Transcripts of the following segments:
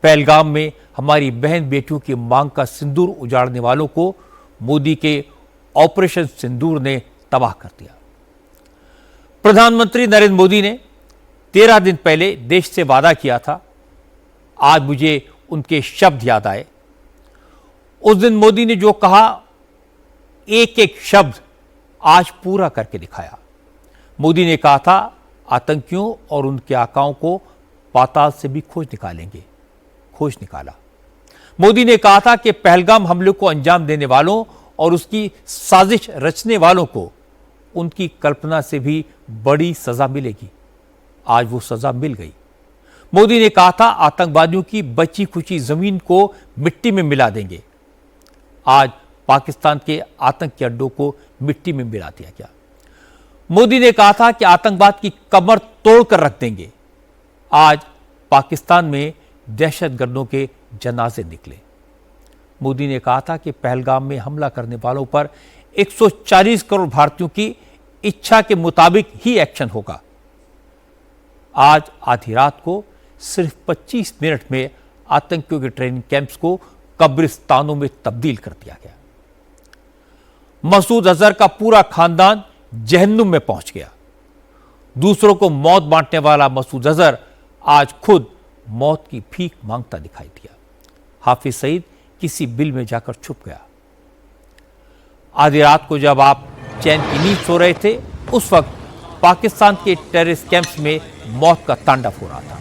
पहलगाम में हमारी बहन बेटियों की मांग का सिंदूर उजाड़ने वालों को मोदी के ऑपरेशन सिंदूर ने तबाह कर दिया। प्रधानमंत्री नरेंद्र मोदी ने 13 दिन पहले देश से वादा किया था। आज मुझे उनके शब्द याद आए। उस दिन मोदी ने जो कहा, एक एक शब्द आज पूरा करके दिखाया। मोदी ने कहा था, आतंकियों और उनके आकाओं को पाताल से भी खोज निकालेंगे। खोज निकाला। मोदी ने कहा था कि पहलगाम हमले को अंजाम देने वालों और उसकी साजिश रचने वालों को उनकी कल्पना से भी बड़ी सजा मिलेगी। आज वो सजा मिल गई। मोदी ने कहा था, आतंकवादियों की बची खुची जमीन को मिट्टी में मिला देंगे। आज पाकिस्तान के आतंकी अड्डों को मिट्टी में मिला दिया गया। मोदी ने कहा था कि आतंकवाद की कमर तोड़कर रख देंगे। आज पाकिस्तान में दहशतगर्दों के जनाजे निकले। मोदी ने कहा था कि पहलगाम में हमला करने वालों पर 140 करोड़ भारतीयों की इच्छा के मुताबिक ही एक्शन होगा। आज आधी रात को सिर्फ 25 मिनट में आतंकियों के ट्रेनिंग कैंप्स को कब्रिस्तानों में तब्दील कर दिया गया। मसूद अजहर का पूरा खानदान जहन्नुम में पहुंच गया। दूसरों को मौत बांटने वाला मसूद अजहर आज खुद मौत की भीख मांगता दिखाई दिया। हाफिज सईद किसी बिल में जाकर छुप गया। आधी रात को जब आप चैन की नींद सो रहे थे, उस वक्त पाकिस्तान के टेररिस्ट कैंप्स में मौत का तांडव हो रहा था।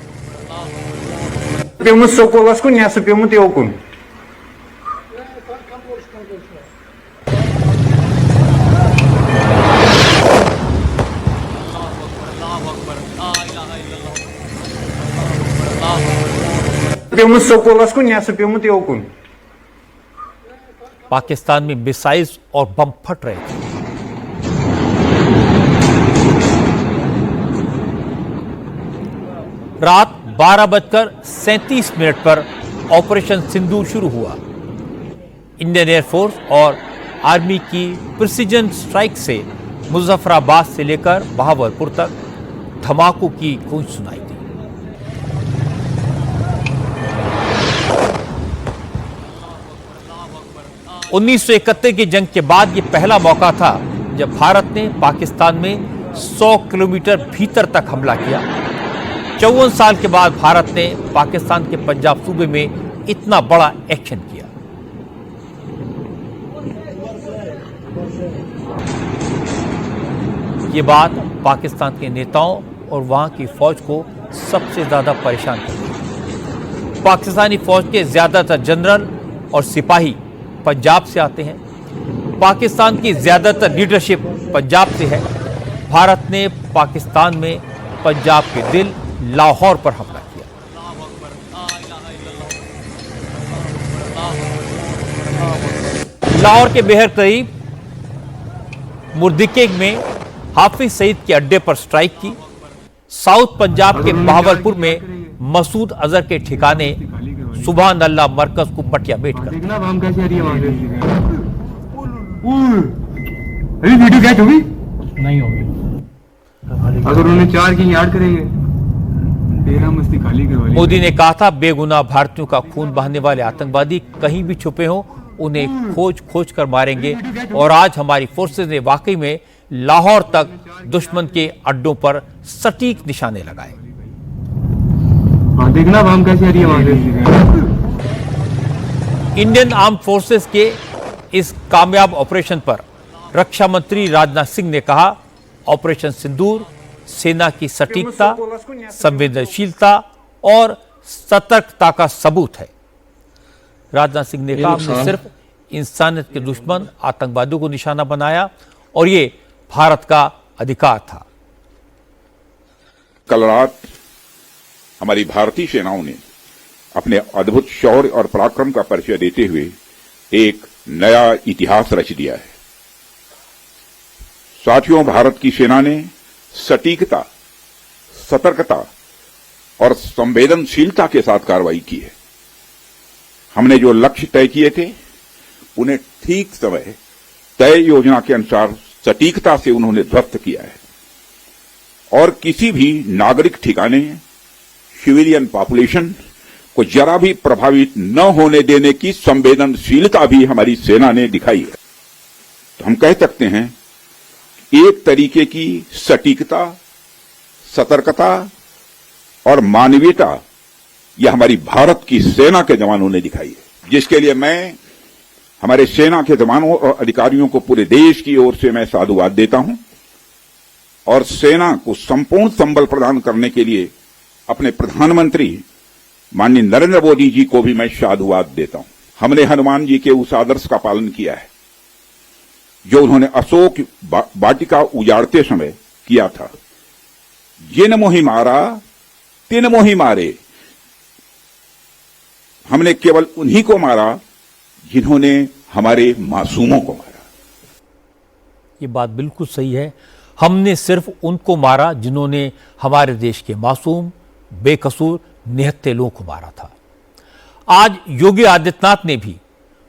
पाकिस्तान में मिसाइल्स और बम फट रहे थे। रात 12:37 पर ऑपरेशन सिंदूर शुरू हुआ। इंडियन एयरफोर्स और आर्मी की प्रिसीजन स्ट्राइक से मुजफ्फराबाद से लेकर बहावलपुर तक धमाकों की गूंज सुनाई दी। उन्नीस 1971 की जंग के बाद यह पहला मौका था जब भारत ने पाकिस्तान में 100 किलोमीटर भीतर तक हमला किया। 54 साल के बाद भारत ने पाकिस्तान के पंजाब सूबे में इतना बड़ा एक्शन किया। ये बात पाकिस्तान के नेताओं और वहां की फौज को सबसे ज्यादा परेशान कर रही। पाकिस्तानी फौज के ज्यादातर जनरल और सिपाही पंजाब से आते हैं। पाकिस्तान की ज्यादातर लीडरशिप पंजाब से है। भारत ने पाकिस्तान में पंजाब के दिल लाहौर पर हमला किया। लाहौर के बेहद करीब मुर्दिके में हाफिज सईद के अड्डे पर स्ट्राइक की। साउथ पंजाब के बहावलपुर में मसूद अजहर के ठिकाने सुभान अल्लाह मरकज को पटिया बैठ कर वीडियो कैच होगी नहीं होगी। अगर उन्होंने 4 की याद करेंगे, डेरा मस्ती खाली करवा ली। मोदी ने कहा था, बेगुनाह भारतीयों का खून बहाने वाले आतंकवादी कहीं भी छुपे हों, उन्हें खोज खोज कर मारेंगे। और आज हमारी फोर्सेज ने वाकई में लाहौर तक दुश्मन के अड्डों पर सटीक निशाने लगाए। देखना बम कैसे आ रही है वहां से। इंडियन आर्म फोर्सेस के इस कामयाब ऑपरेशन पर रक्षा मंत्री राजनाथ सिंह ने कहा, ऑपरेशन सिंदूर सेना की सटीकता, संवेदनशीलता और सतर्कता का सबूत है। राजनाथ सिंह ने कहा, हमने सिर्फ इंसानियत के दुश्मन आतंकवादियों को निशाना बनाया और ये भारत का अधिकार था। कल रात हमारी भारतीय सेनाओं ने अपने अद्भुत शौर्य और पराक्रम का परिचय देते हुए एक नया इतिहास रच दिया है। साथियों, भारत की सेना ने सटीकता, सतर्कता और संवेदनशीलता के साथ कार्रवाई की है। हमने जो लक्ष्य तय किए थे, उन्हें ठीक समय तय योजना के अनुसार सटीकता से उन्होंने ध्वस्त किया है और किसी भी नागरिक ठिकाने, सिविलियन पॉपुलेशन, को जरा भी प्रभावित न होने देने की संवेदनशीलता भी हमारी सेना ने दिखाई है। तो हम कह सकते हैं एक तरीके की सटीकता, सतर्कता और मानवीयता यह हमारी भारत की सेना के जवानों ने दिखाई है, जिसके लिए मैं हमारे सेना के जवानों और अधिकारियों को पूरे देश की ओर से मैं साधुवाद देता हूं और सेना को संपूर्ण संबल प्रदान करने के लिए अपने प्रधानमंत्री माननीय नरेंद्र मोदी जी को भी मैं साधुवाद देता हूं। हमने हनुमान जी के उस आदर्श का पालन किया है जो उन्होंने अशोक वाटिका उजाड़ते समय किया था, जिन मोहि मारा तिन मोहि मारे। हमने केवल उन्हीं को मारा जिन्होंने हमारे मासूमों को मारा। ये बात बिल्कुल सही है। हमने सिर्फ उनको मारा जिन्होंने हमारे देश के मासूम, बेकसूर, निहत्थे लोगों को मारा था। आज योगी आदित्यनाथ ने भी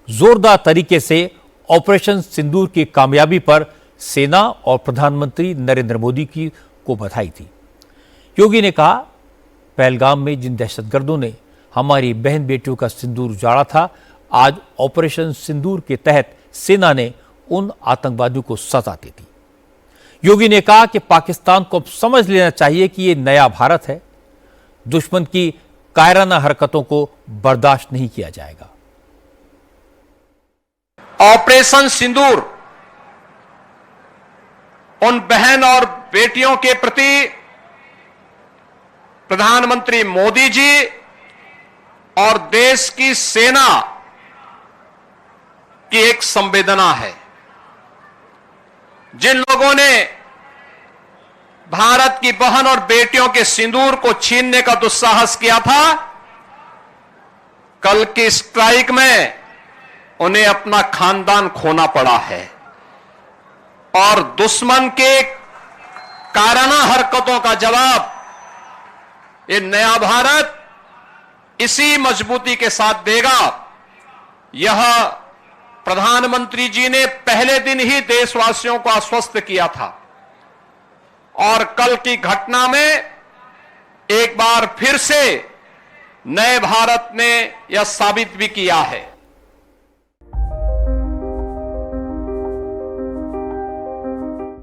जोरदार तरीके से ऑपरेशन सिंदूर की कामयाबी पर सेना और प्रधानमंत्री नरेंद्र मोदी की को बधाई दी। योगी ने कहा, पहलगाम में जिन दहशतगर्दों ने हमारी बहन बेटियों का सिंदूर उजाड़ा था, आज ऑपरेशन सिंदूर के तहत सेना ने उन आतंकवादियों को सजा दे दी। योगी ने कहा कि पाकिस्तान को अब समझ लेना चाहिए कि यह नया भारत है, दुश्मन की कायराना हरकतों को बर्दाश्त नहीं किया जाएगा। ऑपरेशन सिंदूर उन बहन और बेटियों के प्रति प्रधानमंत्री मोदी जी और देश की सेना की एक संवेदना है। जिन लोगों ने भारत की बहन और बेटियों के सिंदूर को छीनने का दुस्साहस किया था, कल की स्ट्राइक में उन्हें अपना खानदान खोना पड़ा है और दुश्मन के कायराना हरकतों का जवाब ये नया भारत इसी मजबूती के साथ देगा। यह प्रधानमंत्री जी ने पहले दिन ही देशवासियों को आश्वस्त किया था और कल की घटना में एक बार फिर से नए भारत ने यह साबित भी किया है।